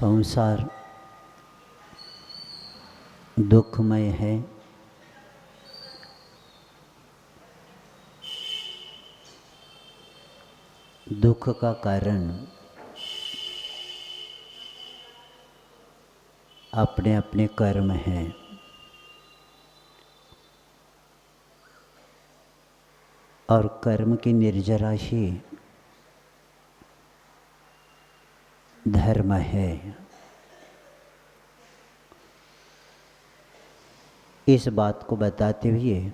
संसार दुखमय है। दुख का कारण अपने अपने कर्म हैं। और कर्म की निर्जरा ही धर्म है। इस बात को बताते हुए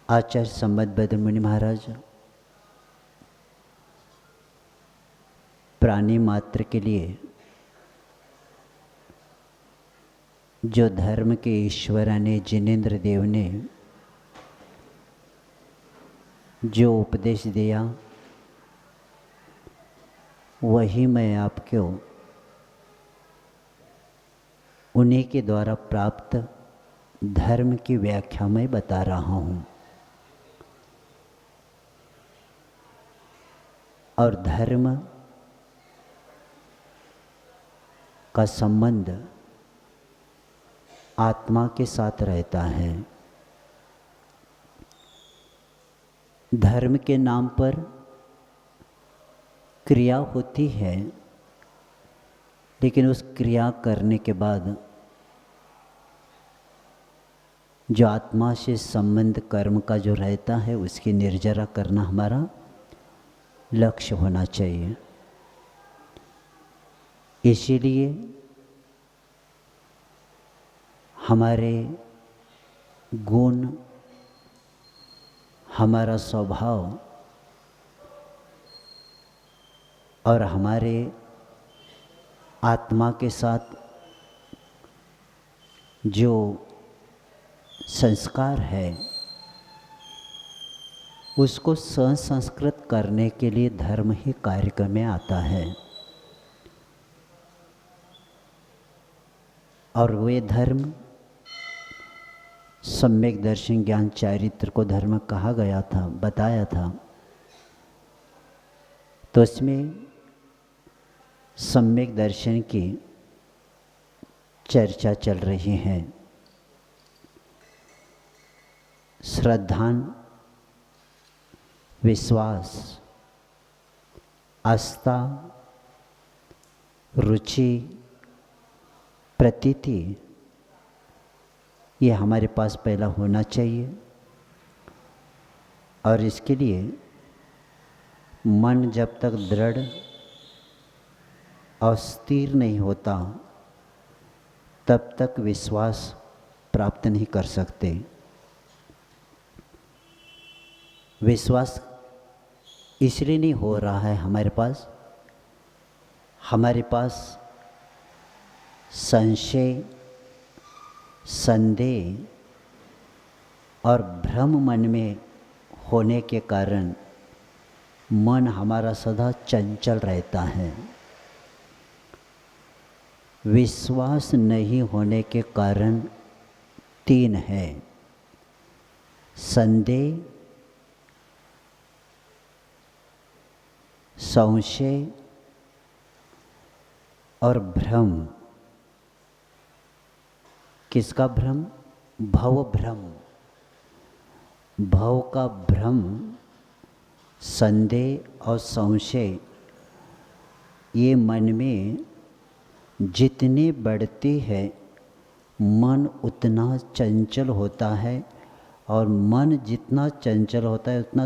आचार्य संबतभद्र मुनि महाराज प्राणी मात्र के लिए जो धर्म के ईश्वर ने जिनेन्द्र देव ने जो उपदेश दिया वही मैं आपको उन्हीं के द्वारा प्राप्त धर्म की व्याख्या में बता रहा हूँ। और धर्म का संबंध आत्मा के साथ रहता है। धर्म के नाम पर क्रिया होती है, लेकिन उस क्रिया करने के बाद जो आत्मा से संबंध कर्म का जो रहता है उसकी निर्जरा करना हमारा लक्ष्य होना चाहिए। इसीलिए हमारे गुण, हमारा स्वभाव और हमारे आत्मा के साथ जो संस्कार है उसको संस्कृत करने के लिए धर्म ही कार्य में आता है। और वे धर्म सम्यक दर्शन ज्ञान चारित्र को धर्म कहा गया था, बताया था। तो इसमें सम्यक दर्शन की चर्चा चल रही है। श्रद्धान, विश्वास, आस्था, रुचि, प्रतीति, ये हमारे पास पहला होना चाहिए। और इसके लिए मन जब तक दृढ़ और स्थिर नहीं होता तब तक विश्वास प्राप्त नहीं कर सकते। विश्वास इसलिए नहीं हो रहा है हमारे पास संशय, संदेह और भ्रम मन में होने के कारण मन हमारा सदा चंचल रहता है। विश्वास नहीं होने के कारण तीन है: संदेह, संशय और भ्रम। किसका भ्रम? भव भ्रम। भव का भ्रम, संदेह और संशय ये मन में जितनी बढ़ती है मन उतना चंचल होता है। और मन जितना चंचल होता है उतना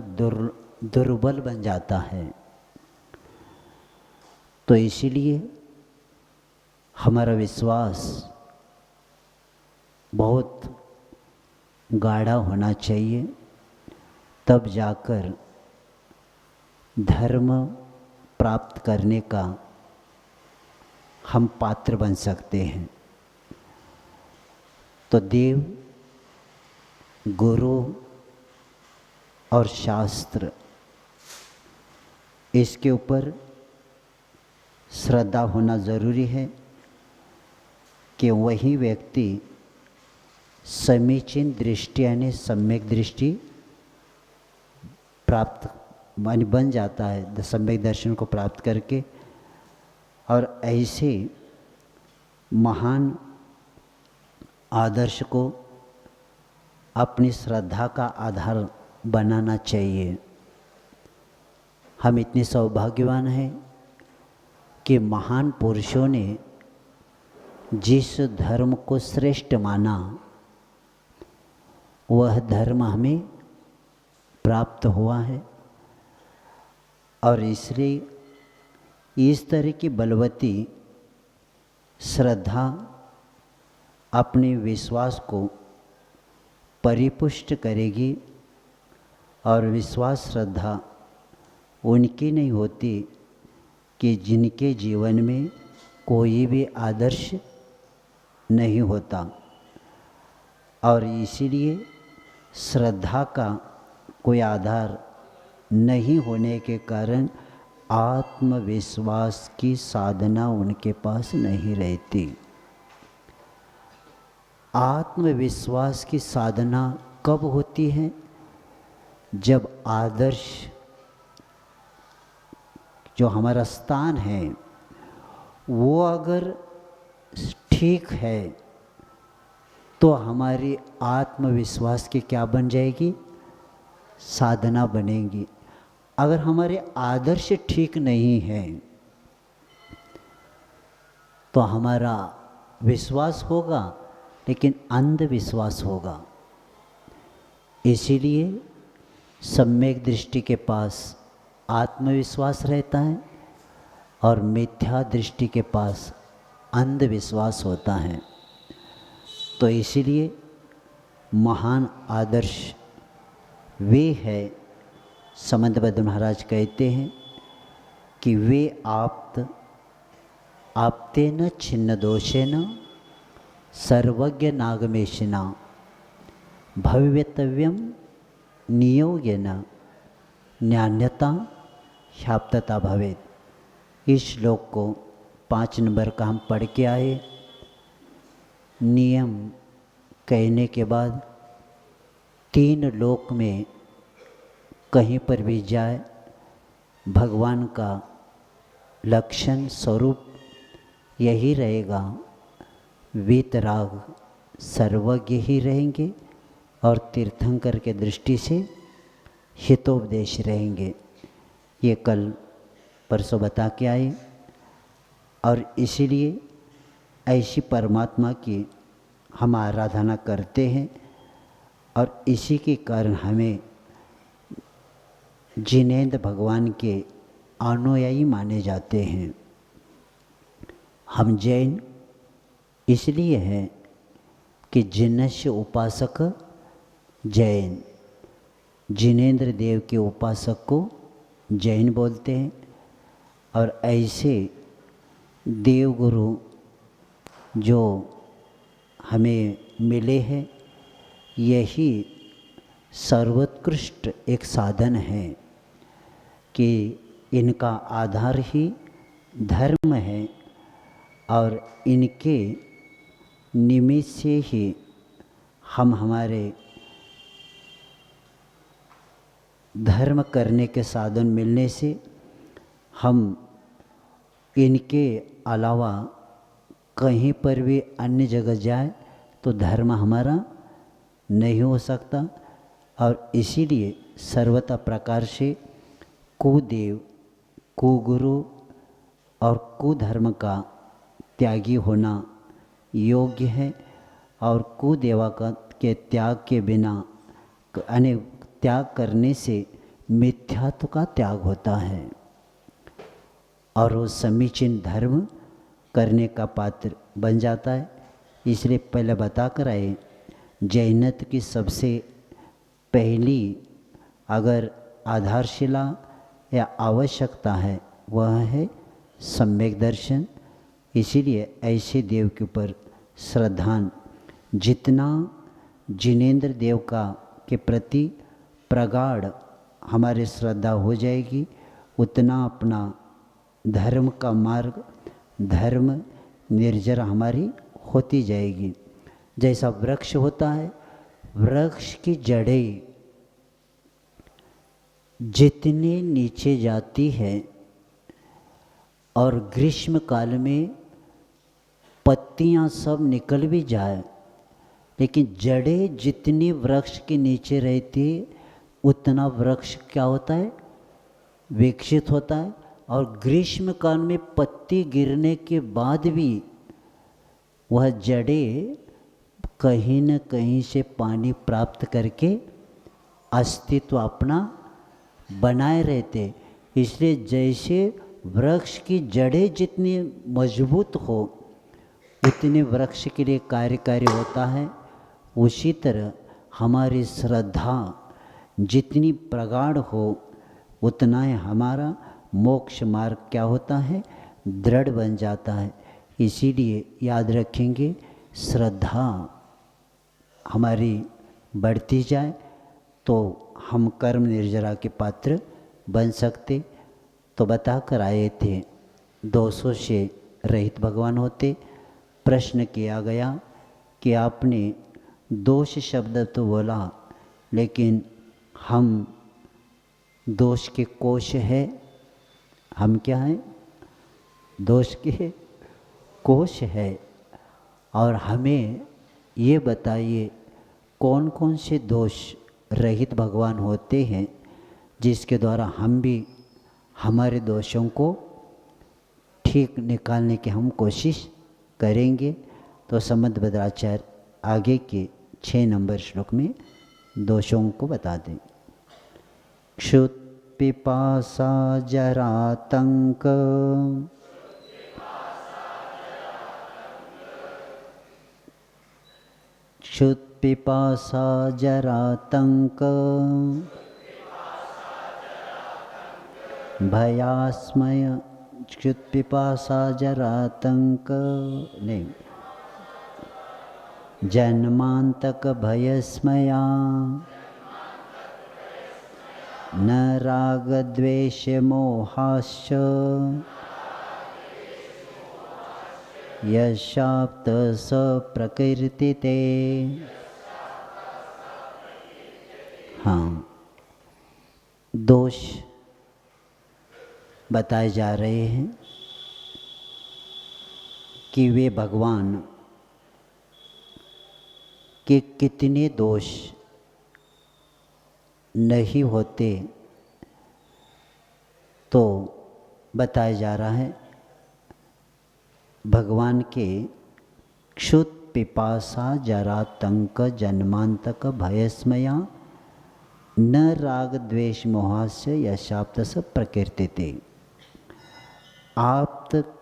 दुर्बल बन जाता है। तो इसीलिए हमारा विश्वास बहुत गाढ़ा होना चाहिए, तब जाकर धर्म प्राप्त करने का हम पात्र बन सकते हैं। तो देव, गुरु और शास्त्र, इसके ऊपर श्रद्धा होना ज़रूरी है कि वही व्यक्ति समीचीन दृष्टि यानी सम्यक दृष्टि प्राप्त मानी बन जाता है सम्यक दर्शन को प्राप्त करके। और ऐसे महान आदर्श को अपनी श्रद्धा का आधार बनाना चाहिए। हम इतने सौभाग्यवान हैं कि महान पुरुषों ने जिस धर्म को श्रेष्ठ माना वह धर्म हमें प्राप्त हुआ है। और इसलिए इस तरह की बलवती श्रद्धा अपने विश्वास को परिपुष्ट करेगी। और विश्वास श्रद्धा उनकी नहीं होती कि जिनके जीवन में कोई भी आदर्श नहीं होता। और इसीलिए श्रद्धा का कोई आधार नहीं होने के कारण आत्मविश्वास की साधना उनके पास नहीं रहती। आत्मविश्वास की साधना कब होती है? जब आदर्श जो हमारा स्थान है वो अगर ठीक है तो हमारी आत्मविश्वास की क्या बन जाएगी? साधना बनेगी। अगर हमारे आदर्श ठीक नहीं है तो हमारा विश्वास होगा लेकिन अंधविश्वास होगा। इसीलिए सम्यक दृष्टि के पास आत्मविश्वास रहता है और मिथ्या दृष्टि के पास अंधविश्वास होता है। तो इसीलिए महान आदर्श वे है, समंतबद्ध महाराज कहते हैं कि वे आप्तेन छिन्न दोषेन सर्वज्ञ नागमेशिना भवितव्यम नियोगेन न्यान्यता ह्याप्तता भवेत्। इस श्लोक को 5 नंबर का हम पढ़ के आए। नियम कहने के बाद 3 लोक में कहीं पर भी जाए भगवान का लक्षण स्वरूप यही रहेगा। वीतराग सर्वज्ञ ही रहेंगे और तीर्थंकर के दृष्टि से हितोपदेश रहेंगे। ये कल परसों बता के आए। और इसीलिए ऐसी परमात्मा की हम आराधना करते हैं और इसी के कारण हमें जिनेंद्र भगवान के अनुयायी माने जाते हैं। हम जैन इसलिए हैं कि जिनस्य उपासक जैन, जिनेंद्र देव के उपासक को जैन बोलते हैं। और ऐसे देवगुरु जो हमें मिले हैं यही सर्वोत्कृष्ट एक साधन है कि इनका आधार ही धर्म है और इनके निमित्त से ही हम हमारे धर्म करने के साधन मिलने से हम इनके अलावा कहीं पर भी अन्य जगह जाए तो धर्म हमारा नहीं हो सकता। और इसीलिए सर्वथा प्रकार से कुदेव, कुगुरु और कुधर्म का त्यागी होना योग्य है। और कुदेवा के त्याग के बिना यानी त्याग करने से मिथ्यात्व का त्याग होता है और वो समीचीन धर्म करने का पात्र बन जाता है। इसलिए पहले बता कर आए जैनत्व की सबसे पहली अगर आधारशिला या आवश्यकता है वह है सम्यक दर्शन। इसीलिए ऐसे देव के ऊपर श्रद्धान जितना जिनेंद्र देव का के प्रति प्रगाढ़ हमारी श्रद्धा हो जाएगी उतना अपना धर्म का मार्ग धर्म निर्जर हमारी होती जाएगी। जैसा वृक्ष होता है, वृक्ष की जड़ें जितने नीचे जाती है और ग्रीष्म काल में पत्तियां सब निकल भी जाए, लेकिन जड़ें जितनी वृक्ष के नीचे रहती उतना वृक्ष क्या होता है, विकसित होता है। और ग्रीष्म काल में पत्ती गिरने के बाद भी वह जड़ें कहीं न कहीं से पानी प्राप्त करके अस्तित्व अपना बनाए रहते। इसलिए जैसे वृक्ष की जड़ें जितनी मजबूत हो उतने वृक्ष के लिए कार्यकारी होता है, उसी तरह हमारी श्रद्धा जितनी प्रगाढ़ हो उतना ही हमारा मोक्ष मार्ग क्या होता है, दृढ़ बन जाता है। इसीलिए याद रखेंगे, श्रद्धा हमारी बढ़ती जाए तो हम कर्म निर्जरा के पात्र बन सकते। तो बता कर आए थे दोषों से रहित भगवान होते। प्रश्न किया गया कि आपने दोष शब्द तो बोला, लेकिन हम दोष के कोश है, हम क्या हैं, दोष के कोश है। और हमें ये बताइए कौन कौन से दोष रहित भगवान होते हैं जिसके द्वारा हम भी हमारे दोषों को ठीक निकालने की हम कोशिश करेंगे। तो समंत भद्राचार्य आगे के 6 नंबर श्लोक में दोषों को बता दें। क्षुत् पिपासा जरातंक क्षुत् पिपासा जरातंक भयास्मय क्षुत् पिपासा जरातंक नहीं, जन्मांतक भयस्मया न राग द्वेष मोहाश्च यशाप्त स प्रकृति ते। हाँ, दोष बताए जा रहे हैं कि वे भगवान के कितने दोष नहीं होते। तो बताया जा रहा है भगवान के क्षुत् पिपासा जरातंक जन्मांतक भयस्मया न राग द्वेष मोहास्य यशाप्त स प्रकृति ते। आप तक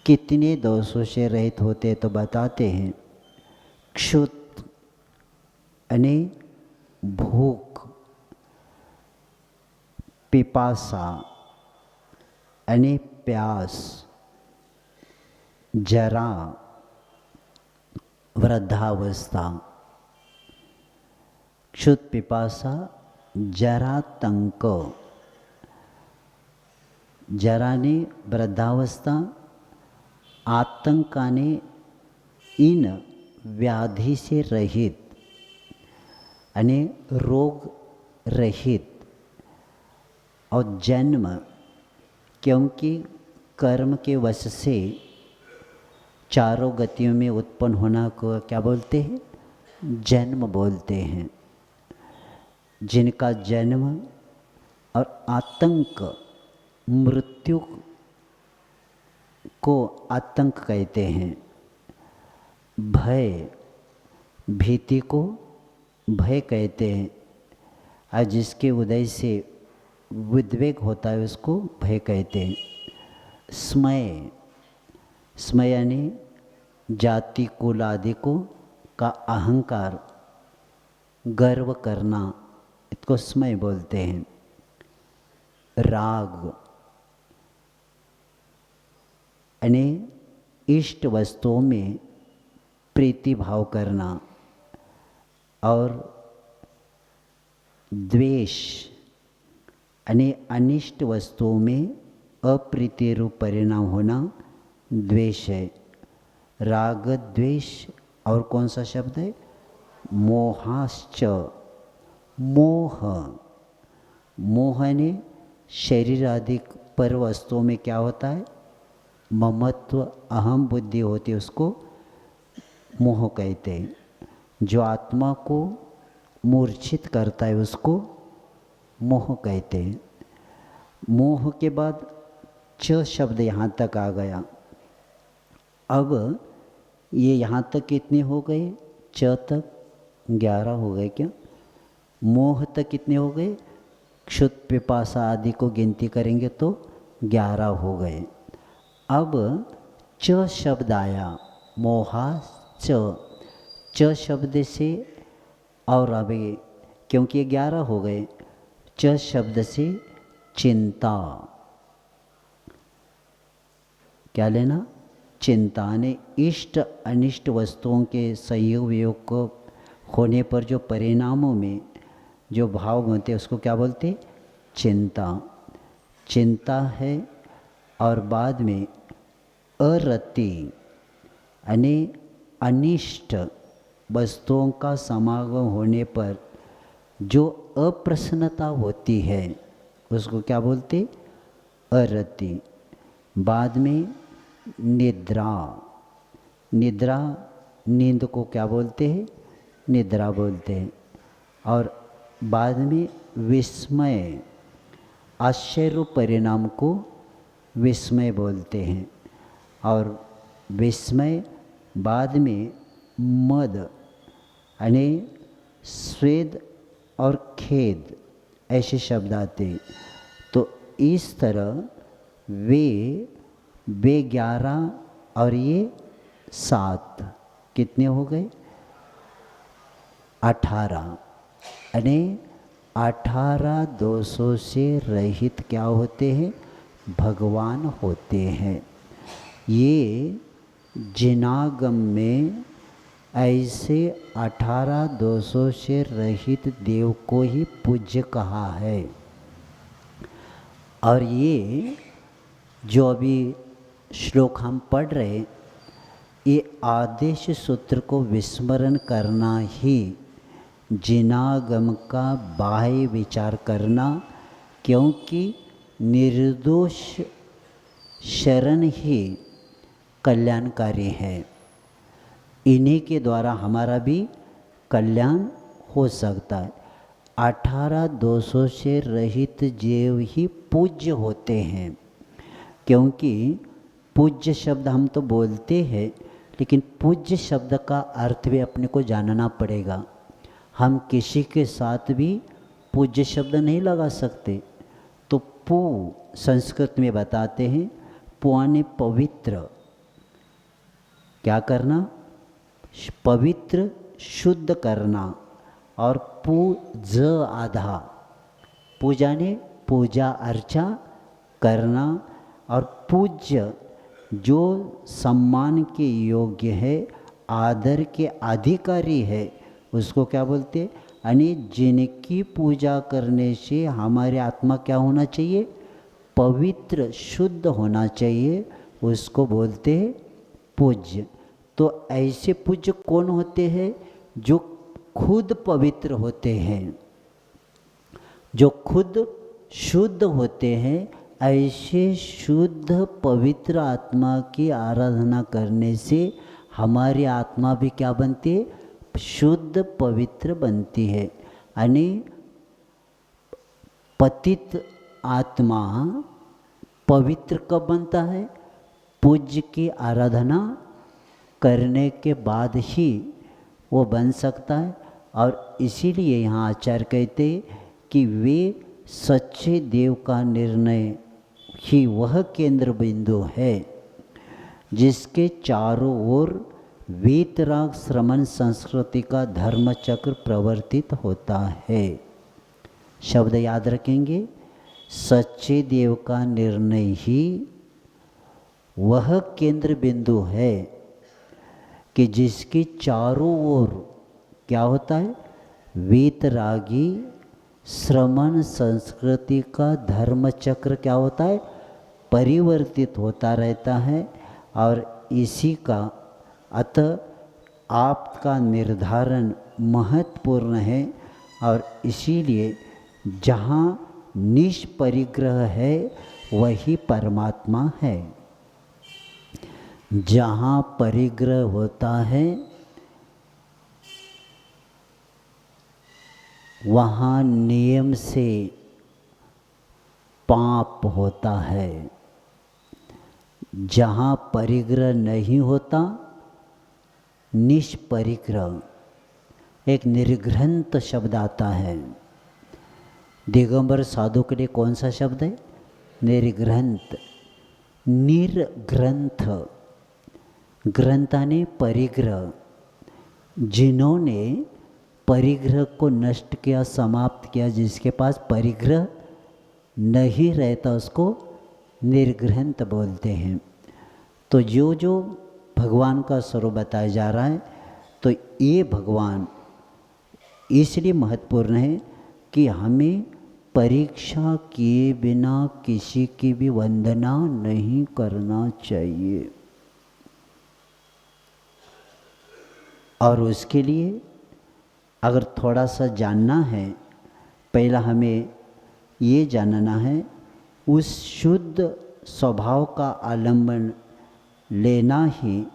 कितने दोषों से रहित होते तो बताते हैं, क्षुत् यानी भूख, पिपासा यानी प्यास, जरा वृद्धावस्था, क्षुत् पिपासा जरातंक, जराने वृद्धावस्था, आतंकाने इन व्याधि से रहित यानी रोग रहित, और जन्म क्योंकि कर्म के वश से चारों गतियों में उत्पन्न होना को क्या बोलते हैं, जन्म बोलते हैं। जिनका जन्म और आतंक, मृत्यु को आतंक कहते हैं, भय भीति को भय कहते हैं, और जिसके उदय से उद्वेग होता है उसको भय कहते हैं। स्मय, स्मय यानी जाति कुल आदि को का अहंकार, गर्व करना, इसको स्मय बोलते हैं। राग यानी इष्ट वस्तुओं में प्रीति भाव करना, और द्वेष यानी अनिष्ट वस्तुओं में अप्रीति रूप परिणाम होना द्वेष है। राग द्वेष, और कौन सा शब्द है, मोहाश्च, मोह मोह ने शरीर आदि पर वस्तुओं में क्या होता है, ममत्व अहम बुद्धि होती है, उसको मोह कहते हैं। जो आत्मा को मूर्छित करता है उसको मोह कहते हैं। मोह के बाद च शब्द यहाँ तक आ गया। अब ये यहाँ तक कितने हो गए, च तक 11 हो गए क्या, मोह तक कितने हो गए, क्षुत पिपासा आदि को गिनती करेंगे तो 11 हो गए। अब च शब्द आया, मोहा च शब्द से, और अभी क्योंकि ये 11 हो गए, च शब्द से चिंता, क्या लेना, चिंता ने इष्ट अनिष्ट वस्तुओं के संयोग वियोग को होने पर जो परिणामों में जो भाव होते हैं उसको क्या बोलते, चिंता। चिंता है। और बाद में अरति यानी अनिष्ट वस्तुओं का समागम होने पर जो अप्रसन्नता होती है उसको क्या बोलते, अरति। बाद में निद्रा, निद्रा नींद को क्या बोलते हैं, निद्रा बोलते हैं। और बाद में विस्मय, आश्चर्य परिणाम को विस्मय बोलते हैं। और विस्मय बाद में मद यानी स्वेद और खेद ऐसे शब्द आते हैं। तो इस तरह वे 11 और ये 7 कितने हो गए, 18 यानी 18 दोषों से रहित क्या होते हैं, भगवान होते हैं। ये जिनागम में ऐसे 18 दोषों से रहित देव को ही पूज्य कहा है। और ये जो अभी श्लोक हम पढ़ रहे, ये आदेश सूत्र को विस्मरण करना ही जिनागम का बाह्य विचार करना, क्योंकि निर्दोष शरण ही कल्याणकारी है। इन्हीं के द्वारा हमारा भी कल्याण हो सकता है। 18 दोषों से रहित जीव ही पूज्य होते हैं। क्योंकि पूज्य शब्द हम तो बोलते हैं, लेकिन पूज्य शब्द का अर्थ भी अपने को जानना पड़ेगा। हम किसी के साथ भी पूज्य शब्द नहीं लगा सकते। तो पू संस्कृत में बताते हैं, पुआने पवित्र, क्या करना, पवित्र शुद्ध करना। और पूज आधा, पूजा ने पूजा अर्चा करना। और पूज्य जो सम्मान के योग्य है, आदर के अधिकारी है, उसको क्या बोलते हैं, यानी जिनकी पूजा करने से हमारी आत्मा क्या होना चाहिए, पवित्र शुद्ध होना चाहिए, उसको बोलते हैं पूज्य। तो ऐसे पूज्य कौन होते हैं, जो खुद पवित्र होते हैं, जो खुद शुद्ध होते हैं। ऐसे शुद्ध पवित्र आत्मा की आराधना करने से हमारी आत्मा भी क्या बनती है, शुद्ध पवित्र बनती है। यानी पतित आत्मा पवित्र कब बनता है, पूज्य की आराधना करने के बाद ही वो बन सकता है। और इसीलिए यहाँ आचार्य कहते कि वे सच्चे देव का निर्णय ही वह केंद्र बिंदु है जिसके चारों ओर वीतराग श्रमण संस्कृति का धर्म चक्र प्रवर्तित होता है। शब्द याद रखेंगे, सच्चे देव का निर्णय ही वह केंद्र बिंदु है कि जिसके चारों ओर क्या होता है, वीतरागी श्रमण संस्कृति का धर्म चक्र क्या होता है, परिवर्तित होता रहता है। और इसी का अतः आपका निर्धारण महत्वपूर्ण है। और इसीलिए जहाँ निष्परिग्रह है वही परमात्मा है। जहाँ परिग्रह होता है वहाँ नियम से पाप होता है। जहाँ परिग्रह नहीं होता, निष्परिग्रह, एक निर्ग्रंथ शब्द आता है। दिगंबर साधु के लिए कौन सा शब्द है? निर्ग्रंथ। निर्ग्रंथ, ग्रंथाने परिग्रह। जिन्होंने परिग्रह को नष्ट किया, समाप्त किया, जिसके पास परिग्रह नहीं रहता उसको निर्ग्रंथ बोलते हैं। तो जो भगवान का स्वरूप बताया जा रहा है, तो ये भगवान इसलिए महत्वपूर्ण है कि हमें परीक्षा किए बिना किसी की भी वंदना नहीं करना चाहिए। और उसके लिए अगर थोड़ा सा जानना है, पहला हमें ये जानना है, उस शुद्ध स्वभाव का आलंबन लेना ही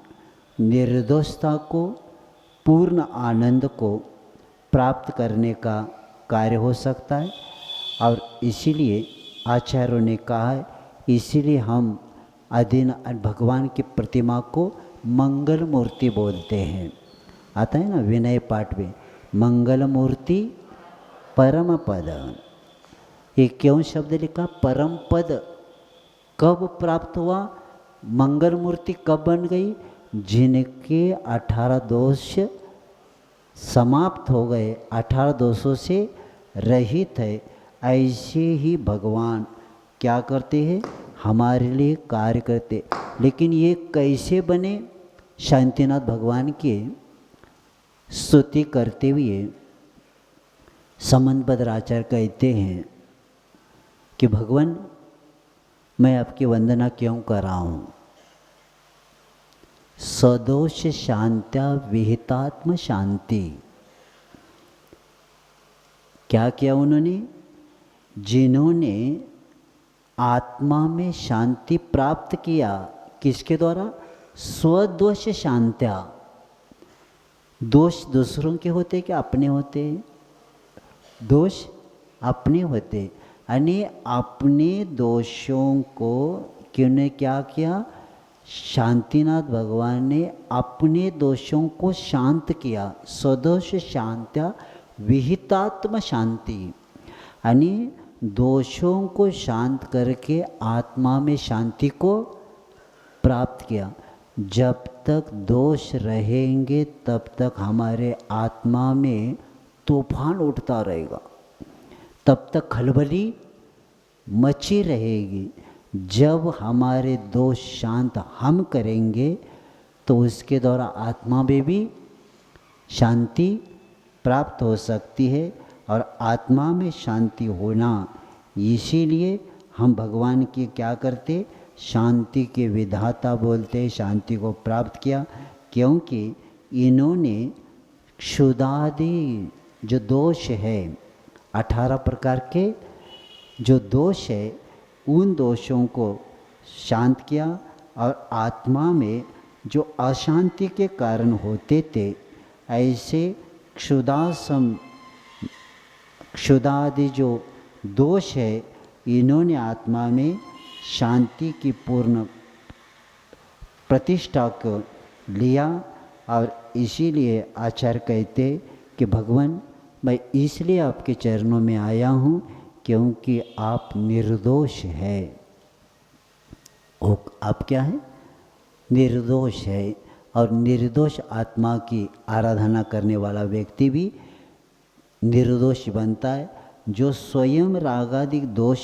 निर्दोषता को, पूर्ण आनंद को प्राप्त करने का कार्य हो सकता है। और इसीलिए आचार्यों ने कहा है, इसीलिए हम अधीन भगवान की प्रतिमा को मंगल मूर्ति बोलते हैं। आता है ना विनय पाठ में, मंगल मूर्ति परम पद। ये क्यों शब्द लिखा? परम पद कब प्राप्त हुआ? मंगल मूर्ति कब बन गई? जिनके 18 दोष समाप्त हो गए, 18 दोषों से रहित है। ऐसे ही भगवान क्या करते हैं? हमारे लिए कार्य करते। लेकिन ये कैसे बने? शांतिनाथ भगवान की स्तुति करते हुए संबंधपद आचार्य कहते हैं कि भगवान, मैं आपकी वंदना क्यों कर रहा हूँ? सदोष शांत्या विहितात्म शांति। क्या किया उन्होंने? जिन्होंने आत्मा में शांति प्राप्त किया, किसके द्वारा? स्वदोष शांत्या। दोष दूसरों के होते कि अपने होते? दोष अपने होते। यानी अपने दोषों को किन्होंने क्या किया? शांतिनाथ भगवान ने अपने दोषों को शांत किया। स्वदोष शांत्या विहितात्म शांति, यानी दोषों को शांत करके आत्मा में शांति को प्राप्त किया। जब तक दोष रहेंगे तब तक हमारे आत्मा में तूफान उठता रहेगा, तब तक खलबली मची रहेगी। जब हमारे दोष शांत हम करेंगे तो उसके द्वारा आत्मा में भी शांति प्राप्त हो सकती है। और आत्मा में शांति होना, इसीलिए हम भगवान की क्या करते? शांति के विधाता बोलते, शांति को प्राप्त किया। क्योंकि इन्होंने क्षुधादि जो दोष है, 18 प्रकार के जो दोष है, उन दोषों को शांत किया। और आत्मा में जो अशांति के कारण होते थे, ऐसे क्षुधादि जो दोष है, इन्होंने आत्मा में शांति की पूर्ण प्रतिष्ठा को लिया। और इसीलिए आचार्य कहते कि भगवान, मैं इसलिए आपके चरणों में आया हूँ क्योंकि आप निर्दोष है। आप क्या है? निर्दोष है। और निर्दोष आत्मा की आराधना करने वाला व्यक्ति भी निर्दोष बनता है। जो स्वयं रागादि दोष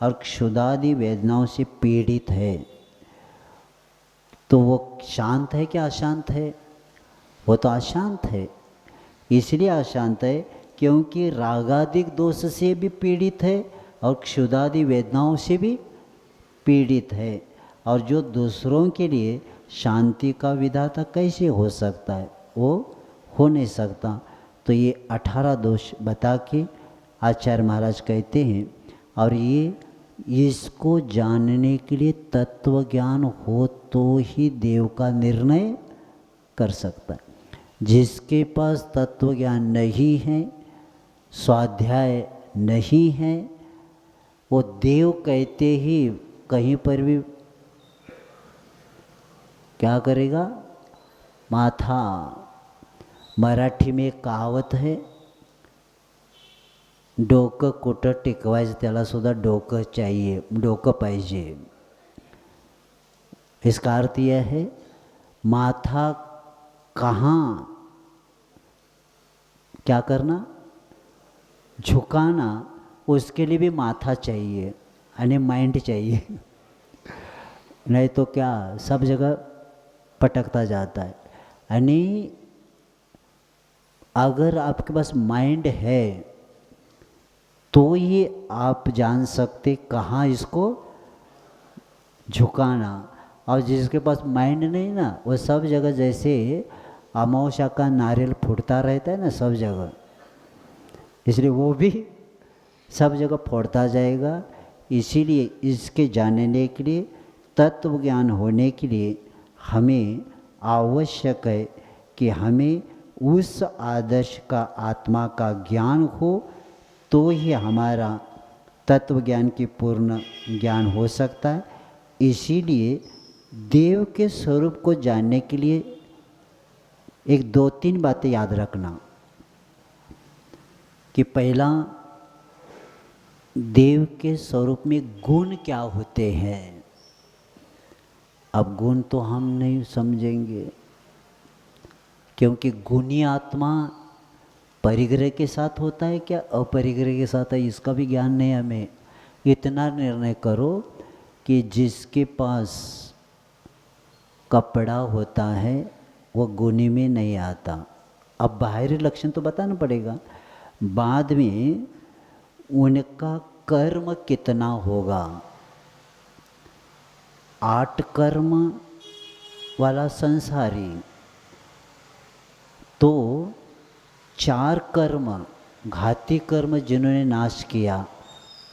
और क्षुधादि वेदनाओं से पीड़ित है, तो वो शांत है क्या अशांत है? वो तो अशांत है। इसलिए अशांत है क्योंकि रागादिक दोष से भी पीड़ित है और क्षुधादि वेदनाओं से भी पीड़ित है। और जो दूसरों के लिए शांति का विधाता कैसे हो सकता है? वो हो नहीं सकता। तो ये 18 दोष बता के आचार्य महाराज कहते हैं, और ये इसको जानने के लिए तत्व ज्ञान हो तो ही देव का निर्णय कर सकता है। जिसके पास तत्व ज्ञान नहीं है, स्वाध्याय नहीं है, वो देव कहते ही कहीं पर भी क्या करेगा, माथा। मराठी में एक कहावत है, डोकं कुठं टिकवायचं त्याला सुद्धा डोकं चाहिए, डोकं पाहिजे। इसका अर्थ यह है माथा कहाँ क्या करना, झुकाना, उसके लिए भी माथा चाहिए यानी माइंड चाहिए। नहीं तो क्या सब जगह पटकता जाता है। यानी अगर आपके पास माइंड है तो ये आप जान सकते कहाँ इसको झुकाना। और जिसके पास माइंड नहीं ना, वो सब जगह जैसे अमावस्या का नारियल फूटता रहता है ना सब जगह, इसलिए वो भी सब जगह फोड़ता जाएगा। इसीलिए इसके जानने के लिए, तत्व ज्ञान होने के लिए हमें आवश्यक है कि हमें उस आदर्श का, आत्मा का ज्ञान हो तो ही हमारा तत्व ज्ञान की पूर्ण ज्ञान हो सकता है। इसीलिए देव के स्वरूप को जानने के लिए एक दो तीन बातें याद रखना कि पहला, देव के स्वरूप में गुण क्या होते हैं। अब गुण तो हम नहीं समझेंगे क्योंकि गुणी आत्मा परिग्रह के साथ होता है क्या अपरिग्रह के साथ है, इसका भी ज्ञान नहीं हमें। इतना निर्णय करो कि जिसके पास कपड़ा होता है वो गुणी में नहीं आता। अब बाहरी लक्षण तो बताना पड़ेगा, बाद में उनका कर्म कितना होगा। 8 कर्म वाला संसारी तो 4 कर्म घाती कर्म जिन्होंने नाश किया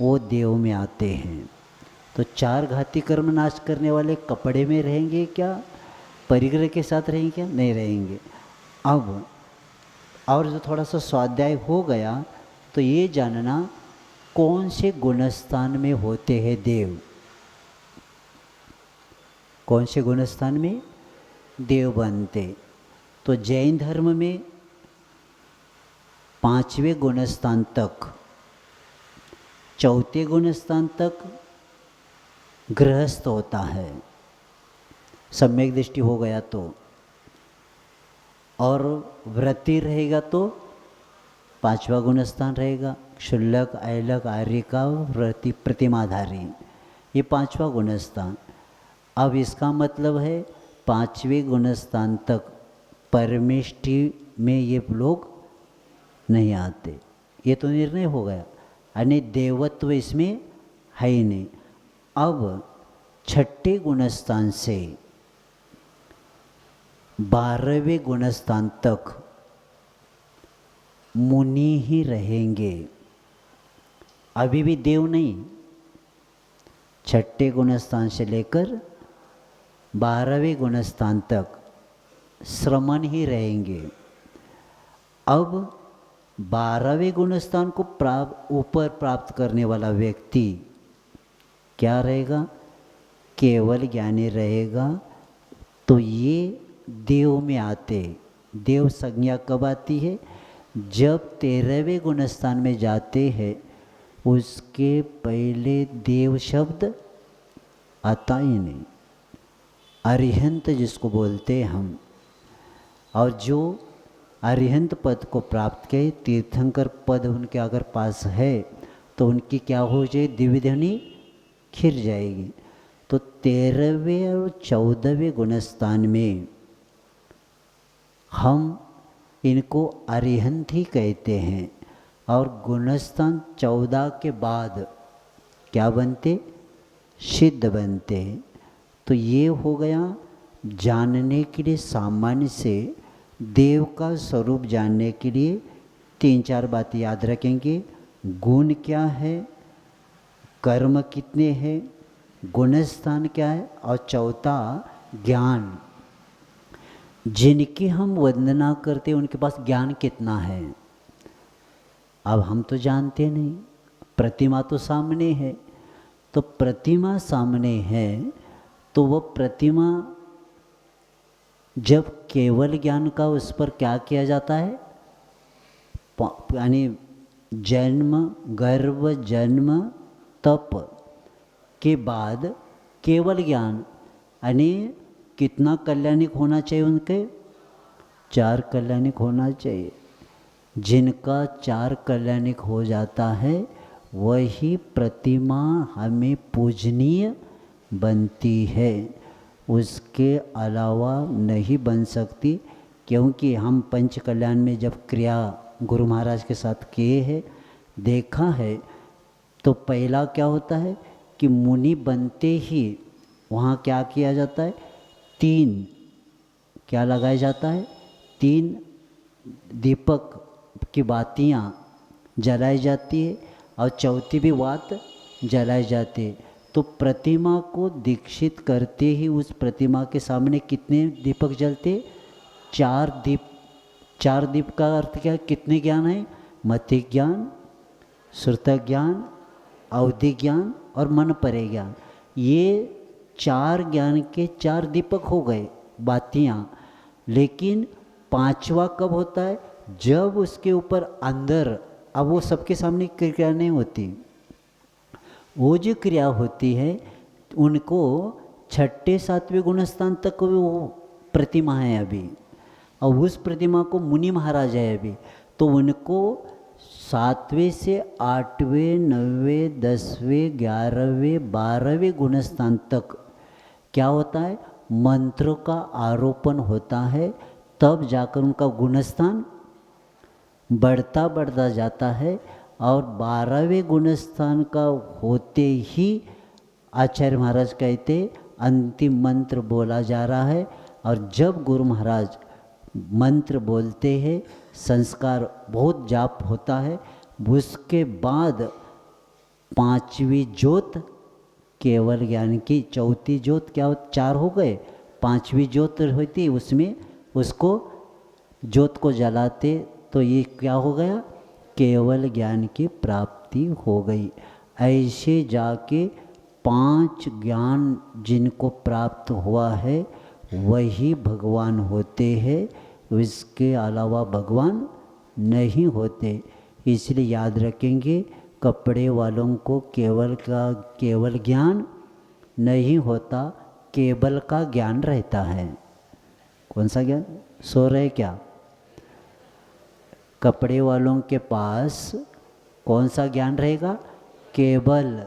वो देव में आते हैं। तो 4 घाती कर्म नाश करने वाले कपड़े में रहेंगे क्या, परिग्रह के साथ रहेंगे क्या, नहीं रहेंगे। अब और जो थोड़ा सा स्वाध्याय हो गया तो ये जानना कौन से गुणस्थान में होते हैं देव, कौन से गुणस्थान में देव बनते। तो जैन धर्म में 5वें गुणस्थान तक, 4थे गुणस्थान तक गृहस्थ होता है, सम्यक दृष्टि हो गया तो, और व्रती रहेगा तो 5वां गुणस्थान रहेगा, क्षुल्लक, ऐलक, आर्य का व्रती, प्रतिमाधारी, ये 5वां गुणस्थान। अब इसका मतलब है 5वें गुणस्थान तक परमेष्टि में ये लोग नहीं आते, ये तो निर्णय हो गया, यानी देवत्व इसमें है ही नहीं। अब 6ठे गुणस्थान से 12वें गुणस्थान तक मुनि ही रहेंगे, अभी भी देव नहीं। 6ठे गुणस्थान से लेकर 12वें गुणस्थान तक श्रमण ही रहेंगे। अब 12वें गुणस्थान को ऊपर प्राप्त करने वाला व्यक्ति क्या रहेगा, केवल ज्ञानी रहेगा। तो ये देव में आते, देव संज्ञा कब आती है, जब 13वें गुणस्थान में जाते हैं, उसके पहले देव शब्द आता ही नहीं। अरिहंत जिसको बोलते हैं हम, और जो अरिहंत पद को प्राप्त किए, तीर्थंकर पद उनके अगर पास है तो उनकी क्या हो जाए, दिव्य ध्वनि खिर जाएगी। तो 13वें और 14वें गुणस्थान में हम इनको अरिहंत ही कहते हैं, और गुणस्थान 14 के बाद क्या बनते, सिद्ध बनते हैं। तो ये हो गया जानने के लिए, सामान्य से देव का स्वरूप जानने के लिए 3-4 बातें याद रखेंगे। गुण क्या है, कर्म कितने हैं, गुणस्थान क्या है, और चौथा ज्ञान। जिनकी हम वंदना करते उनके पास ज्ञान कितना है अब हम तो जानते नहीं। प्रतिमा तो सामने है, तो प्रतिमा सामने है तो वो प्रतिमा जब केवल ज्ञान का उस पर क्या किया जाता है, यानी जन्म गर्भ जन्म तप के बाद केवल ज्ञान, यानी कितना कल्याणिक होना चाहिए उनके, 4 कल्याणिक होना चाहिए। जिनका 4 कल्याणिक हो जाता है वही प्रतिमा हमें पूजनीय बनती है, उसके अलावा नहीं बन सकती। क्योंकि हम पंच कल्याण में जब क्रिया गुरु महाराज के साथ किए हैं, देखा है, तो पहला क्या होता है कि मुनि बनते ही वहाँ क्या किया जाता है, 3 क्या लगाया जाता है, 3 दीपक की बातियाँ जलाई जाती है और चौथी भी बात जलाई जाती है। तो प्रतिमा को दीक्षित करते ही उस प्रतिमा के सामने कितने दीपक जलते, 4 दीप। 4 दीप का अर्थ क्या है, कितने ज्ञान है, मति ज्ञान, श्रुत ज्ञान, अवधि ज्ञान और मन परे ज्ञान। ये 4 ज्ञान के 4 दीपक हो गए बातियाँ। लेकिन 5वां कब होता है, जब उसके ऊपर अंदर, अब वो सबके सामने क्रिया नहीं होती, वो जो क्रिया होती है उनको 6ठे 7वें गुणस्थान तक वो प्रतिमा है अभी, और उस प्रतिमा को मुनि महाराज है अभी, तो उनको 7वें से 8वें 9वें 10वें 11वें 12वें गुणस्थान तक क्या होता है, मंत्रों का आरोपण होता है, तब जाकर उनका गुणस्थान बढ़ता बढ़ता जाता है। और 12वें गुणस्थान का होते ही आचार्य महाराज कहते अंतिम मंत्र बोला जा रहा है, और जब गुरु महाराज मंत्र बोलते हैं, संस्कार बहुत जाप होता है, उसके बाद 5वीं ज्योत केवल ज्ञान की, चौथी ज्योत क्या हो, 4 हो गए, 5वीं ज्योत होती उसमें उसको ज्योत को जलाते, तो ये क्या हो गया, केवल ज्ञान की प्राप्ति हो गई। ऐसे जाके 5 ज्ञान जिनको प्राप्त हुआ है वही भगवान होते हैं, इसके अलावा भगवान नहीं होते। इसलिए याद रखेंगे, कपड़े वालों को केवल का केवल ज्ञान नहीं होता, केवल का ज्ञान रहता है। कौन सा ज्ञान, सो रहे क्या, कपड़े वालों के पास कौन सा ज्ञान रहेगा, केवल,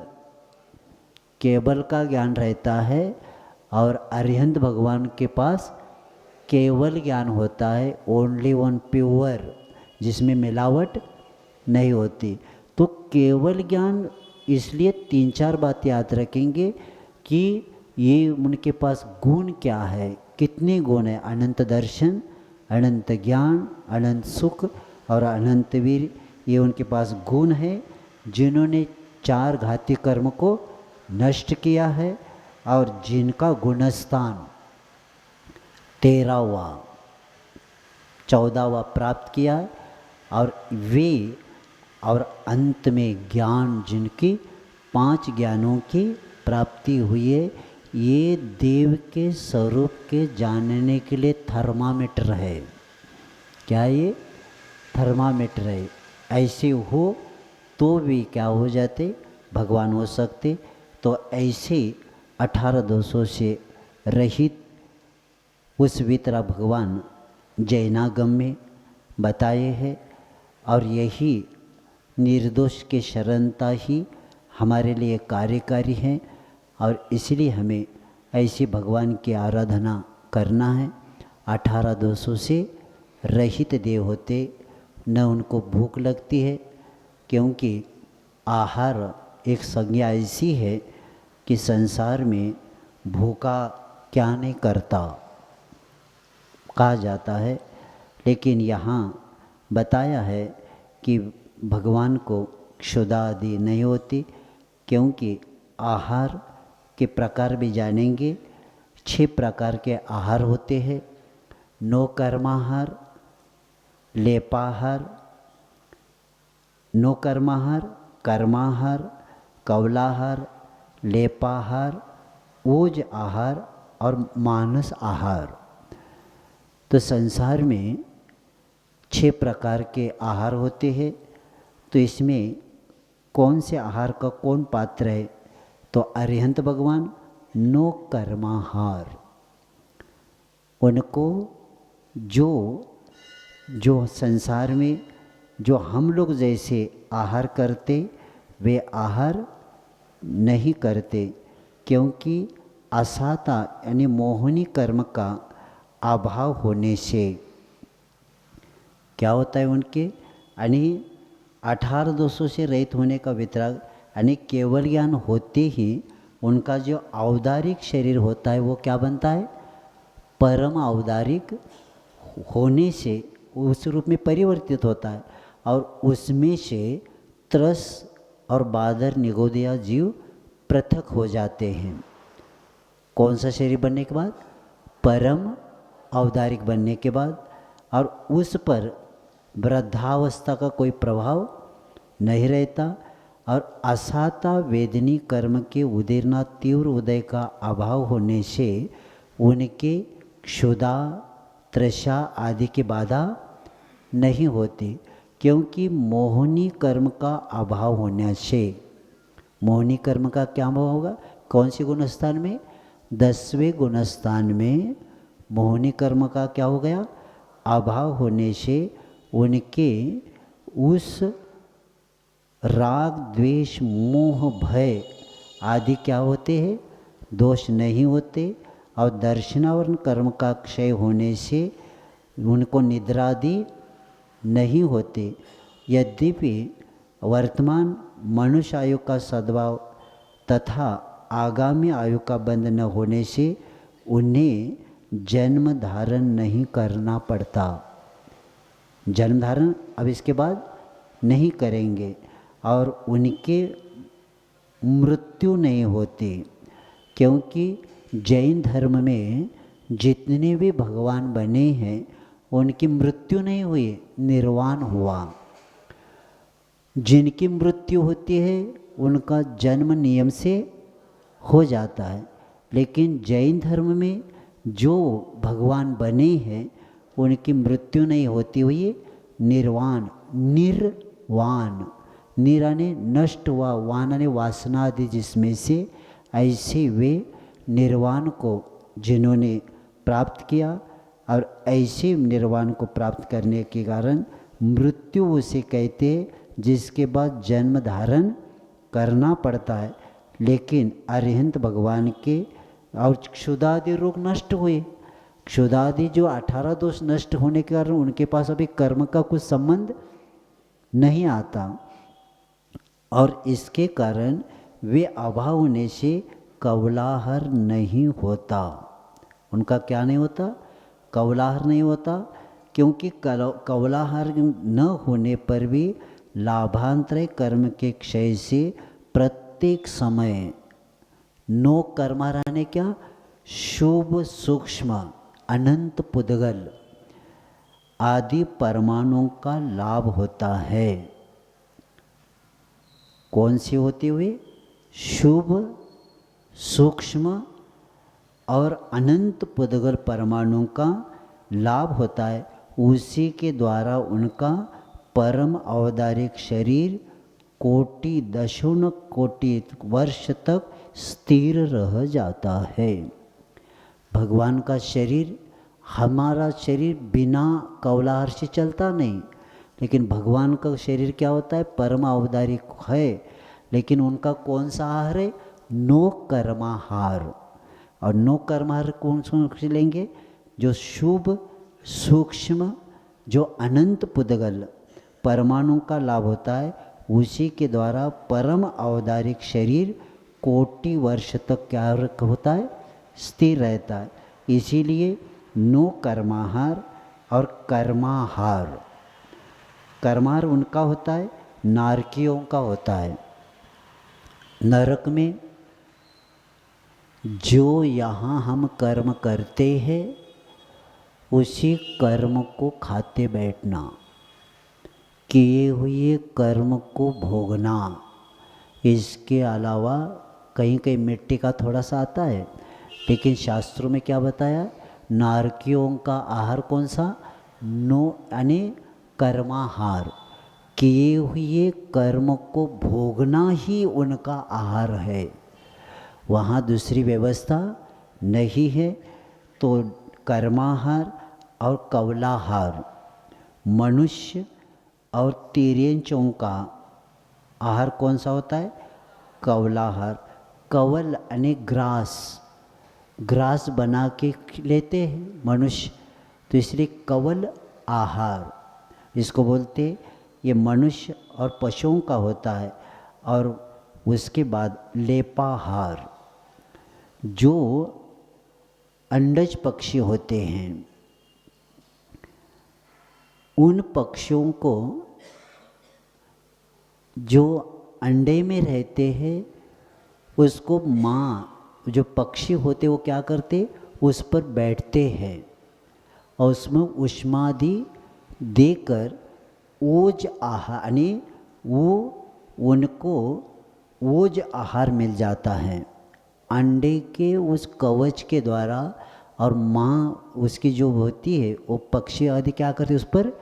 केवल का ज्ञान रहता है। और अरिहंत भगवान के पास केवल ज्ञान होता है, ओनली वन प्योर, जिसमें मिलावट नहीं होती। तो केवल ज्ञान, इसलिए 3-4 बात याद रखेंगे कि ये उनके पास गुण क्या है, कितने गुण है, अनंत दर्शन, अनंत ज्ञान, अनंत सुख और अनंत वीर, ये उनके पास गुण है, जिन्होंने 4 घाती कर्म को नष्ट किया है, और जिनका गुणस्थान 13वां 14वां प्राप्त किया है, और वे, और अंत में ज्ञान जिनकी 5 ज्ञानों की प्राप्ति हुई है, ये देव के स्वरूप के जानने के लिए थर्मामीटर है। क्या ये थर्मामीटर है, ऐसे हो तो भी क्या हो जाते, भगवान हो सकते। तो ऐसे 18 दोषों से रहित उस वितरा भगवान जैनागम में बताए हैं, और यही निर्दोष के शरणता ही हमारे लिए कार्यकारी है, और इसलिए हमें ऐसे भगवान की आराधना करना है। 18 दोषों से रहित देव होते, न उनको भूख लगती है, क्योंकि आहार एक संज्ञा ऐसी है कि संसार में भूखा क्या नहीं करता कहा जाता है, लेकिन यहाँ बताया है कि भगवान को क्षुधा आदि नहीं होती, क्योंकि आहार के प्रकार भी जानेंगे। 6 प्रकार के आहार होते हैं। नो कर्माहार, लेपाहार, नो कर्माहार, कर्माहार, कौलाहार, लेपाहार, ओज आहार और मानस आहार। तो संसार में 6 प्रकार के आहार होते हैं। तो इसमें कौन से आहार का कौन पात्र है? तो अरिहंत भगवान नो कर्माहार। उनको जो संसार में जो हम लोग जैसे आहार करते वे आहार नहीं करते, क्योंकि असाता यानी मोहनी कर्म का अभाव होने से क्या होता है उनके यानी 18 दोषों से रहित होने का वितराग यानी केवल ज्ञान होते ही उनका जो औदारिक शरीर होता है वो क्या बनता है? परम औदारिक होने से उस रूप में परिवर्तित होता है और उसमें से त्रस और बादर निगोदिया जीव पृथक हो जाते हैं। कौन सा शरीर बनने के बाद? परम औदारिक बनने के बाद। और उस पर वृद्धावस्था का कोई प्रभाव नहीं रहता और असाता वेदनी कर्म के उदीर्णा तीव्र उदय का अभाव होने से उनके क्षुधा तृषा आदि की बाधा नहीं होती, क्योंकि मोहनी कर्म का अभाव होने से। मोहनी कर्म का क्या अभाव होगा? कौन सी गुणस्थान में? 10वें गुणस्थान में मोहनी कर्म का क्या हो गया? अभाव होने से उनके उस राग द्वेष मोह भय आदि क्या होते हैं? दोष नहीं होते। और दर्शनावरण कर्म का क्षय होने से उनको निद्रादि नहीं होते। यद्यपि वर्तमान मनुष्य आयु का सद्भाव तथा आगामी आयु का बंध न होने से उन्हें जन्म धारण नहीं करना पड़ता। जन्म धारण अब इसके बाद नहीं करेंगे और उनके मृत्यु नहीं होती, क्योंकि जैन धर्म में जितने भी भगवान बने हैं उनकी मृत्यु नहीं हुई, निर्वाण हुआ। जिनकी मृत्यु होती है उनका जन्म नियम से हो जाता है, लेकिन जैन धर्म में जो भगवान बने हैं उनकी मृत्यु नहीं होती हुई निर्वाण, निर्वाण, निराने नष्ट हुआ, वानाने वासना आदि जिसमें से, ऐसे वे निर्वाण को जिन्होंने प्राप्त किया और ऐसे निर्वाण को प्राप्त करने के कारण मृत्यु उसे कहते जिसके बाद जन्म धारण करना पड़ता है। लेकिन अरिहंत भगवान के और क्षुधादि रोग नष्ट हुए। क्षुधादि जो 18 दोष नष्ट होने के कारण उनके पास अभी कर्म का कुछ संबंध नहीं आता और इसके कारण वे अभाव होने से कौलाहर नहीं होता। उनका क्या नहीं होता? कौलाहर नहीं होता, क्योंकि कौलाहर न होने पर भी लाभांतर कर्म के क्षय से प्रत्येक समय नो कर्मा रहने क्या शुभ सूक्ष्म अनंत पुद्गल आदि परमाणुओं का लाभ होता है। कौन सी होते हुए? शुभ सूक्ष्म और अनंत पुद्गल परमाणुओं का लाभ होता है। उसी के द्वारा उनका परम औदारिक शरीर कोटि दशों कोटि वर्ष तक स्थिर रह जाता है। भगवान का शरीर, हमारा शरीर बिना कौलाहर से चलता नहीं, लेकिन भगवान का शरीर क्या होता है? परम औदारिक है, लेकिन उनका कौन सा आहार है? नो कर्माहार। और नो कर्माहार कौन से लेंगे? जो शुभ सूक्ष्म जो अनंत पुद्गल परमाणु का लाभ होता है, उसी के द्वारा परम औदारिक शरीर कोटि वर्ष तक क्या होता है? स्थिर रहता है। इसीलिए नो कर्माहार और कर्माहार। कर्माहार उनका होता है, नारकियों का होता है। नरक में जो यहाँ हम कर्म करते हैं उसी कर्म को खाते बैठना, किए हुए कर्म को भोगना। इसके अलावा कहीं कहीं मिट्टी का थोड़ा सा आता है, लेकिन शास्त्रों में क्या बताया, नारकियों का आहार कौन सा, नो यानी कर्माहार, किए हुए कर्म को भोगना ही उनका आहार है। वहाँ दूसरी व्यवस्था नहीं है। तो कर्माहार और कवलाहार, मनुष्य और तिर्यंचों का आहार कौन सा होता है, कवलाहार। कवल यानी ग्रास, ग्रास बना के लेते हैं मनुष्य, तो इसलिए कवल आहार इसको बोलते। ये मनुष्य और पशुओं का होता है। और उसके बाद लेपाहार, जो अंडज पक्षी होते हैं, उन पक्षियों को जो अंडे में रहते हैं उसको माँ, जो पक्षी होते वो क्या करते, उस पर बैठते हैं और उसमें उष्मादि देकर ओज आहार, यानी वो उनको ओज आहार मिल जाता है अंडे के उस कवच के द्वारा। और माँ उसकी जो होती है वो पक्षी आदि क्या करते, उस पर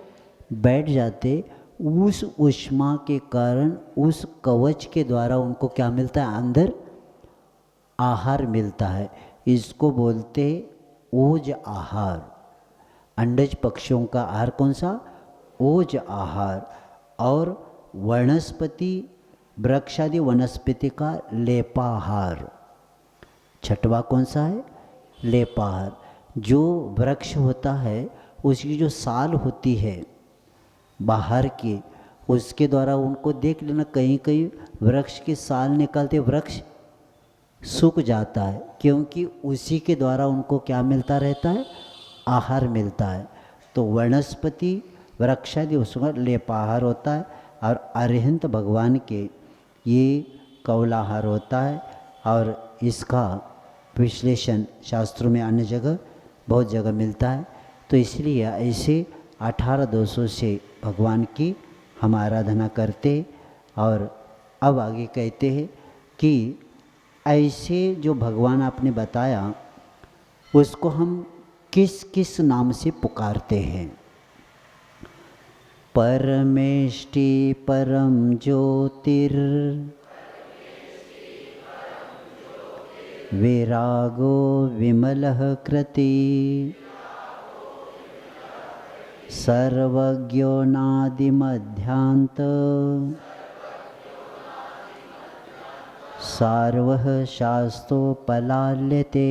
बैठ जाते। उस उष्मा के कारण उस कवच के द्वारा उनको क्या मिलता है, अंदर आहार मिलता है। इसको बोलते ओज आहार। अंडज पक्षियों का आहार कौन सा, ओज आहार। और वनस्पति वृक्षादि वनस्पति का लेपाहार। छठवा कौन सा है, लेपाहार। जो वृक्ष होता है उसकी जो साल होती है बाहर की, उसके द्वारा उनको देख लेना, कहीं कहीं वृक्ष की साल निकलते वृक्ष सूख जाता है, क्योंकि उसी के द्वारा उनको क्या मिलता रहता है, आहार मिलता है। तो वनस्पति वृक्षादि उसमें लेपाहार होता है। और अरिहंत भगवान के ये कौलाहार होता है। और इसका विश्लेषण शास्त्रों में अन्य जगह बहुत जगह मिलता है। तो इसलिए ऐसे 18 दोषों से भगवान की हम आराधना करते। और अब आगे कहते हैं कि ऐसे जो भगवान आपने बताया उसको हम किस किस नाम से पुकारते हैं। परमेष्टि परम ज्योतिर विरागो विमलः कृति सर्वज्ञो नादिमध्यांत सार्वः शास्तोपलाल्यते।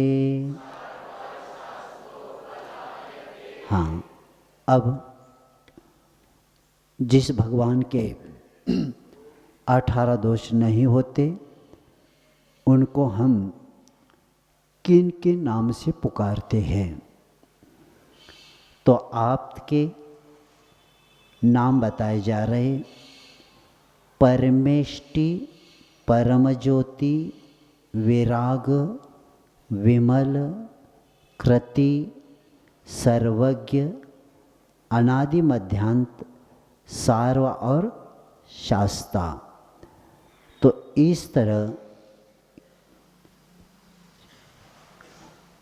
हाँ, अब जिस भगवान के 18 दोष नहीं होते उनको हम किन किन नाम से पुकारते हैं। तो आपके नाम बताए जा रहे, परमेष्टि परम ज्योति विराग विमल कृति सर्वज्ञ अनादि मध्यांत सार्व और शास्ता। तो इस तरह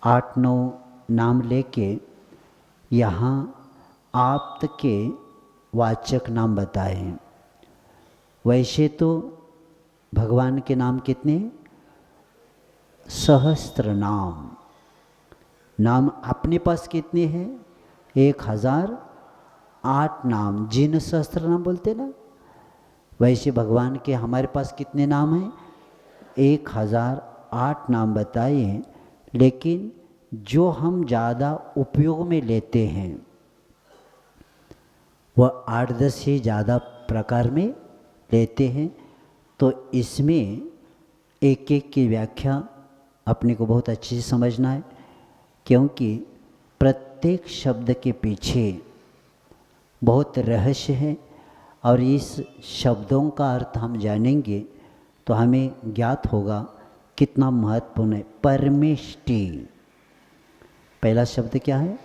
8-9 नाम लेके यहाँ आप्त के वाचक नाम बताए हैं। वैसे तो भगवान के नाम कितने, सहस्त्र नाम अपने पास कितने हैं, 1008 नाम, जिन सहस्त्र नाम बोलते ना, वैसे भगवान के हमारे पास कितने नाम हैं, 1008 नाम बताए हैं। लेकिन जो हम ज़्यादा उपयोग में लेते हैं वह 8-10 से ज़्यादा प्रकार में लेते हैं। तो इसमें एक एक की व्याख्या अपने को बहुत अच्छी से समझना है, क्योंकि प्रत्येक शब्द के पीछे बहुत रहस्य है। और इस शब्दों का अर्थ हम जानेंगे तो हमें ज्ञात होगा कितना महत्वपूर्ण है। परमेष्टि, पहला शब्द क्या है?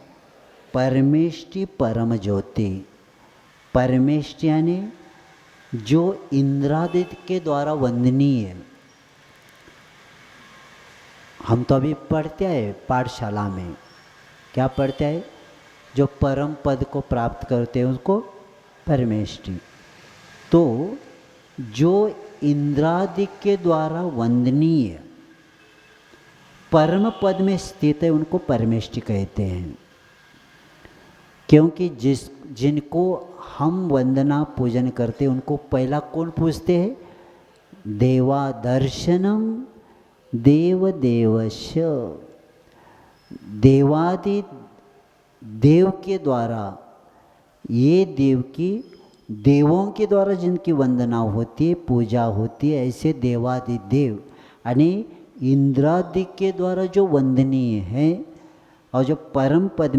परमेष्टि, परम ज्योति। परमेष्टि यानी जो इंद्रादित्य के द्वारा वंदनीय है। हम तो अभी पढ़ते हैं पाठशाला में, क्या पढ़ते हैं? जो परम पद को प्राप्त करते हैं उसको परमेष्टि। तो जो इंद्रादि के द्वारा वंदनीय परम पद में स्थित है उनको परमेष्टि कहते हैं। क्योंकि जिनको हम वंदना पूजन करते हैं उनको पहला कौन पूजते हैं? देवा दर्शनम देव देवस्य। देवादि देव के द्वारा, ये देव की देवों के द्वारा जिनकी वंदना होती है, पूजा होती है, ऐसे देवादि देव यानी इंद्रादि के द्वारा जो वंदनीय है और जो परम पद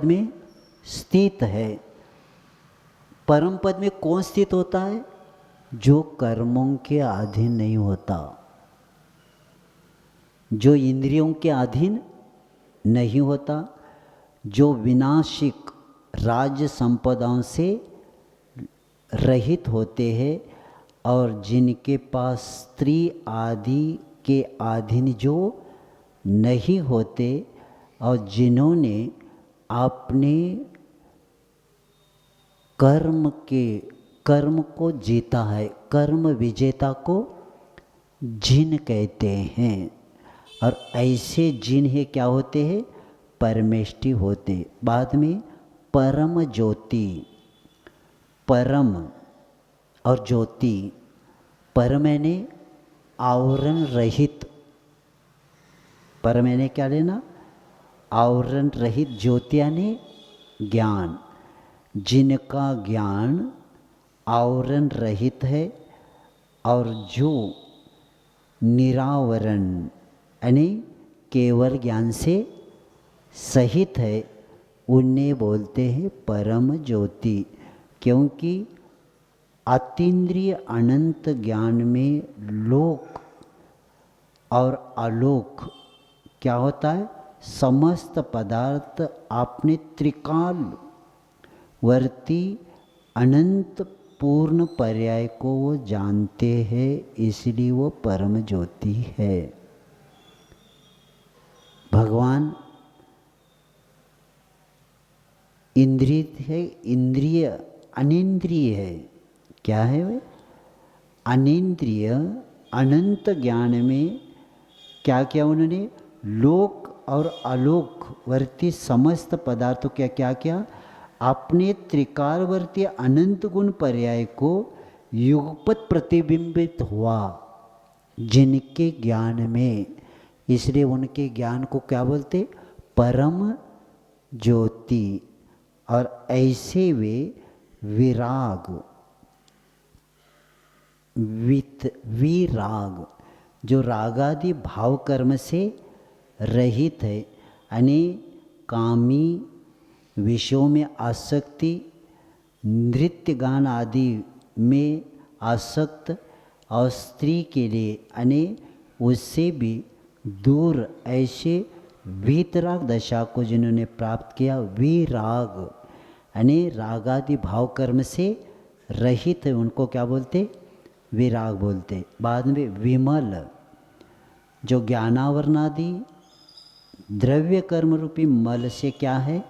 में स्थित है। परम पद में कौन स्थित होता है? जो कर्मों के अधीन नहीं होता, जो इंद्रियों के अधीन नहीं होता, जो विनाशिक राज्य संपदाओं से रहित होते हैं और जिनके पास स्त्री आदि के अधीन जो नहीं होते और जिन्होंने अपने कर्म को जीता है। कर्म विजेता को जिन कहते हैं और ऐसे जिन है क्या होते हैं? परमेष्टि होते। बाद में परम ज्योति, परम और ज्योति। परम यानी आवरण रहित, परम यानी क्या लेना? आवरण रहित। ज्योति यानी ज्ञान, जिनका ज्ञान आवरण रहित है और जो निरावरण यानी केवल ज्ञान से सहित है, उन्हें बोलते हैं परम ज्योति। क्योंकि अतीन्द्रिय अनंत ज्ञान में लोक और अलोक क्या होता है? समस्त पदार्थ अपने त्रिकाल वर्ती अनंत पूर्ण पर्याय को वो जानते हैं, इसलिए वो परम ज्योति है। भगवान इंद्रिय है, इंद्रिय अनिंद्रिय है। क्या है वे? अनिंद्रिय। अनंत ज्ञान में क्या क्या उन्होंने? लोक और अलोक वर्ती समस्त पदार्थों क्या क्या किया? अपने त्रिकालवर्ती अनंत गुण पर्याय को युगपत प्रतिबिंबित हुआ जिनके ज्ञान में। इसलिए उनके ज्ञान को क्या बोलते? परम ज्योति। और ऐसे वे विराग, विराग जो रागादि भाव कर्म से रहित है, यानी कामी विषयों में आसक्ति, नृत्य गान आदि में आसक्त और स्त्री के लिए यानी उससे भी दूर ऐसे वीतराग दशा को जिन्होंने प्राप्त किया, विराग यानी रागादि भाव कर्म से रहित है, उनको क्या बोलते? विराग बोलते। बाद में विमल जो ज्ञानावरणादि द्रव्य कर्म रूपी मल से क्या है?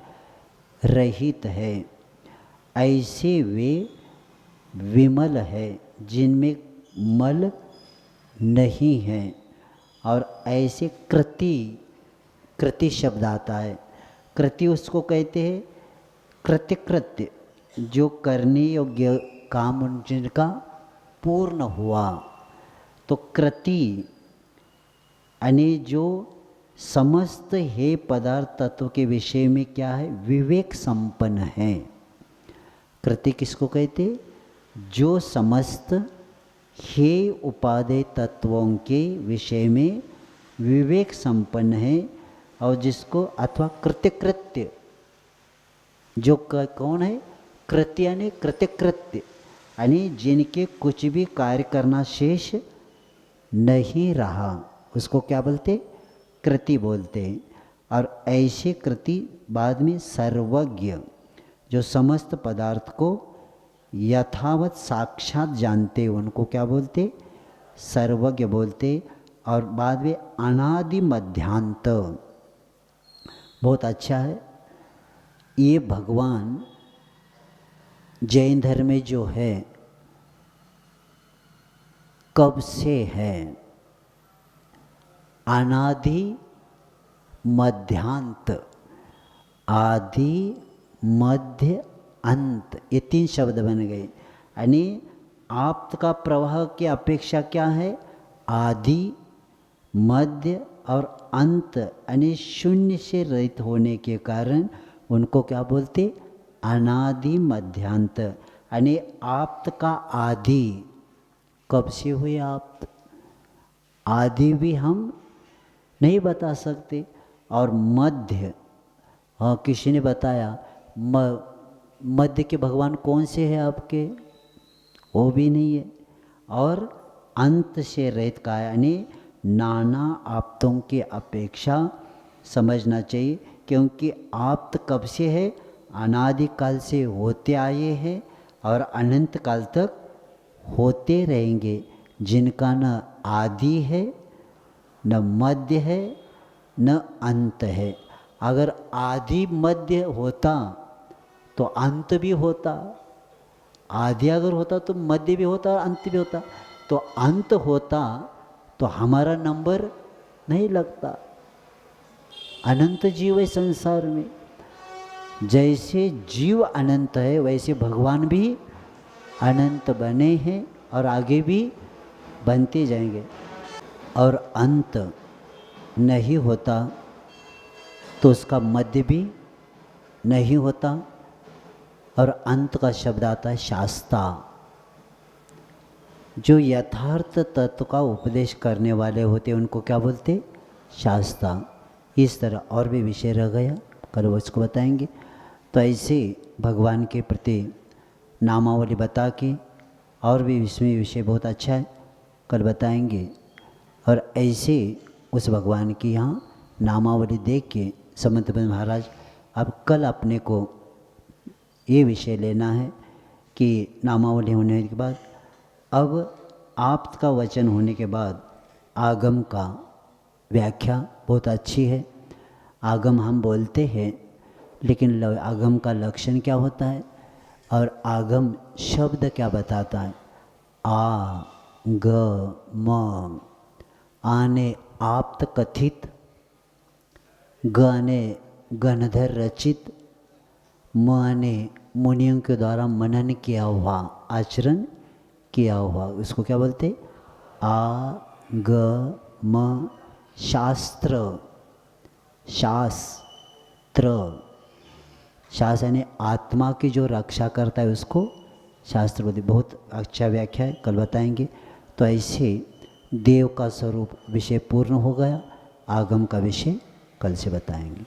रहित है। ऐसे वे विमल है जिनमें मल नहीं है। और ऐसे कृति शब्द आता है। कृति उसको कहते हैं कृत्य, जो करने योग्य काम जिनका पूर्ण हुआ। तो कृति यानी जो समस्त हे पदार्थ तत्व के विषय में क्या है? विवेक संपन्न है। कृति किसको कहते? जो समस्त हे उपादेय तत्वों के विषय में विवेक संपन्न है और जिसको अथवा कृत्य जो कौन है? कृत्य यानी कृत्य यानी जिनके कुछ भी कार्य करना शेष नहीं रहा, उसको क्या बोलते? कृति बोलते हैं। और ऐसे कृति बाद में सर्वज्ञ, जो समस्त पदार्थ को यथावत साक्षात जानते, उनको क्या बोलते? सर्वज्ञ बोलते। और बाद में अनादि मध्यांत, बहुत अच्छा है ये भगवान जैन धर्म में जो है कब से है, अनादि मध्यांत, आदि मध्य अंत, ये 3 शब्द बन गए। यानी आप्त का प्रवाह की अपेक्षा क्या है? आदि, मध्य और अंत, यानी शून्य से रहित होने के कारण उनको क्या बोलते? अनादि मध्यांत। यानी आप्त का आदि कब से हुए आप्त, आदि भी हम नहीं बता सकते। और मध्य, हाँ किसी ने बताया मध्य के भगवान कौन से हैं आपके, वो भी नहीं है। और अंत से रहित का, यानी नाना आप्तों की अपेक्षा समझना चाहिए, क्योंकि आप्त कब से है? अनादिकाल से होते आए हैं और अनंत काल तक होते रहेंगे, जिनका न आदि है, न मध्य है, न अंत है। अगर आदि मध्य होता तो अंत भी होता, आदि अगर होता तो मध्य भी होता और अंत भी होता। तो अंत होता तो हमारा नंबर नहीं लगता। अनंत जीव है संसार में, जैसे जीव अनंत है वैसे भगवान भी अनंत बने हैं और आगे भी बनते जाएंगे। और अंत नहीं होता तो उसका मध्य भी नहीं होता। और अंत का शब्द आता है शास्ता, जो यथार्थ तत्व का उपदेश करने वाले होते उनको क्या बोलते? शास्ता। इस तरह और भी विषय रह गया, कल वो इसको बताएंगे। तो ऐसे भगवान के प्रति नामावली बता के और भी इसमें विषय बहुत अच्छा है, कल बताएंगे। और ऐसे उस भगवान की यहाँ नामावली देख के समंत महाराज, अब कल अपने को ये विषय लेना है कि नामावली होने के बाद अब आप्त का वचन होने के बाद आगम का व्याख्या बहुत अच्छी है। आगम हम बोलते हैं, लेकिन आगम का लक्षण क्या होता है और आगम शब्द क्या बताता है? आ ग म, आने आप्त कथित, गने गणधर रचित, माने मुनियों के द्वारा मनन किया हुआ, आचरण किया हुआ, उसको क्या बोलते? आ ग म, शास्त्र, शास्त्र, शास्त्र यानी आत्मा की जो रक्षा करता है उसको शास्त्र बोलते। बहुत अच्छा व्याख्या है, कल बताएंगे। तो ऐसे देव का स्वरूप विषय पूर्ण हो गया, आगम का विषय कल से बताएंगे।